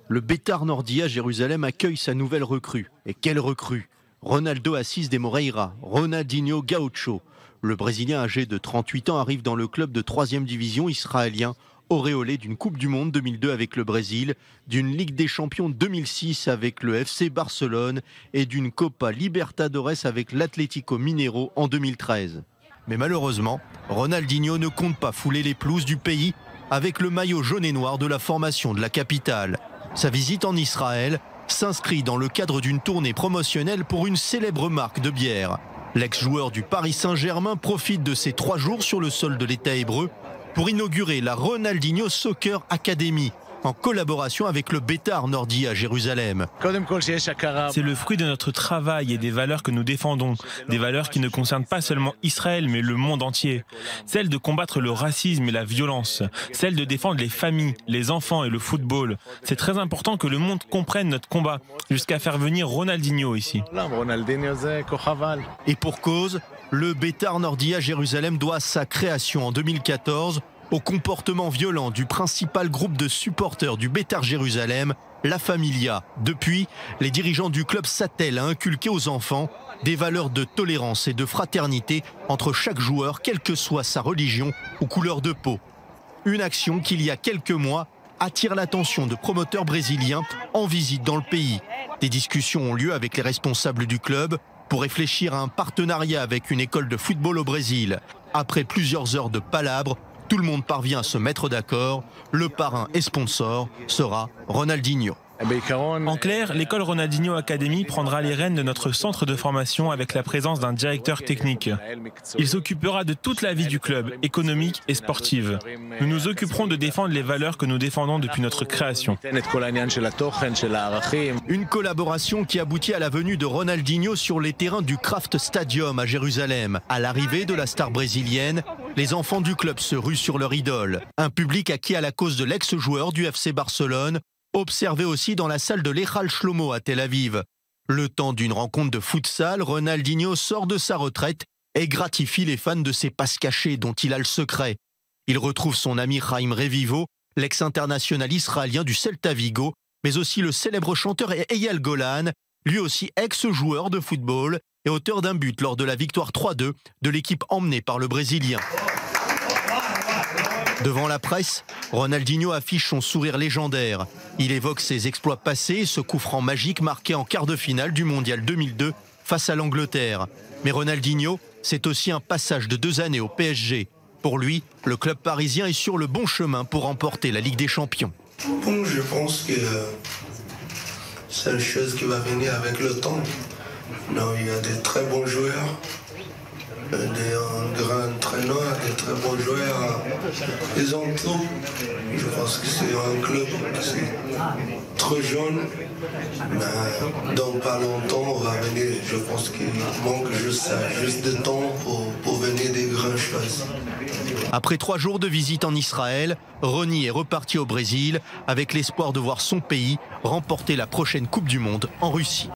Le Beitar Nordia à Jérusalem accueille sa nouvelle recrue. Et quelle recrue! Ronaldo Assis de Moreira, Ronaldinho Gaucho. Le Brésilien âgé de 38 ans arrive dans le club de 3e division israélien, auréolé d'une Coupe du Monde 2002 avec le Brésil, d'une Ligue des Champions 2006 avec le FC Barcelone et d'une Copa Libertadores avec l'Atlético Mineiro en 2013. Mais malheureusement, Ronaldinho ne compte pas fouler les pelouses du pays avec le maillot jaune et noir de la formation de la capitale. Sa visite en Israël s'inscrit dans le cadre d'une tournée promotionnelle pour une célèbre marque de bière. L'ex-joueur du Paris Saint-Germain profite de ces 3 jours sur le sol de l'État hébreu pour inaugurer la Ronaldinho Soccer Academy en collaboration avec le Beitar Nordia à Jérusalem. C'est le fruit de notre travail et des valeurs que nous défendons, des valeurs qui ne concernent pas seulement Israël mais le monde entier. Celle de combattre le racisme et la violence, celle de défendre les familles, les enfants et le football. C'est très important que le monde comprenne notre combat, jusqu'à faire venir Ronaldinho ici. Et pour cause, le Beitar Nordia à Jérusalem doit sa création en 2014 au comportement violent du principal groupe de supporters du Beitar Jérusalem, la Familia. Depuis, les dirigeants du club s'attellent à inculquer aux enfants des valeurs de tolérance et de fraternité entre chaque joueur, quelle que soit sa religion ou couleur de peau. Une action qui, il y a quelques mois, attire l'attention de promoteurs brésiliens en visite dans le pays. Des discussions ont lieu avec les responsables du club pour réfléchir à un partenariat avec une école de football au Brésil. Après plusieurs heures de palabres, tout le monde parvient à se mettre d'accord. Le parrain et sponsor sera Ronaldinho. En clair, l'école Ronaldinho Academy prendra les rênes de notre centre de formation avec la présence d'un directeur technique. Il s'occupera de toute la vie du club, économique et sportive. Nous nous occuperons de défendre les valeurs que nous défendons depuis notre création. Une collaboration qui aboutit à la venue de Ronaldinho sur les terrains du Kraft Stadium à Jérusalem. À l'arrivée de la star brésilienne, les enfants du club se ruent sur leur idole. Un public acquis à la cause de l'ex-joueur du FC Barcelone, observé aussi dans la salle de l'Echal Shlomo à Tel Aviv. Le temps d'une rencontre de futsal, Ronaldinho sort de sa retraite et gratifie les fans de ses passes cachées dont il a le secret. Il retrouve son ami Chaim Revivo, l'ex-international israélien du Celta Vigo, mais aussi le célèbre chanteur Eyal Golan, lui aussi ex-joueur de football et auteur d'un but lors de la victoire 3-2 de l'équipe emmenée par le Brésilien. Devant la presse, Ronaldinho affiche son sourire légendaire. Il évoque ses exploits passés et ce coup franc magique marqué en quart de finale du Mondial 2002 face à l'Angleterre. Mais Ronaldinho, c'est aussi un passage de 2 années au PSG. Pour lui, le club parisien est sur le bon chemin pour remporter la Ligue des Champions. Bon, je pense que c'est une chose qui va venir avec le temps. Non, il y a des très bons joueurs. Des grands entraîneurs, des très bons joueurs, ils ont tout. Je pense que c'est un club qui est trop jeune, mais dans pas longtemps on va venir. Je pense qu'il manque juste de temps pour venir des grandes choses. Après 3 jours de visite en Israël, Ronny est reparti au Brésil avec l'espoir de voir son pays remporter la prochaine Coupe du Monde en Russie.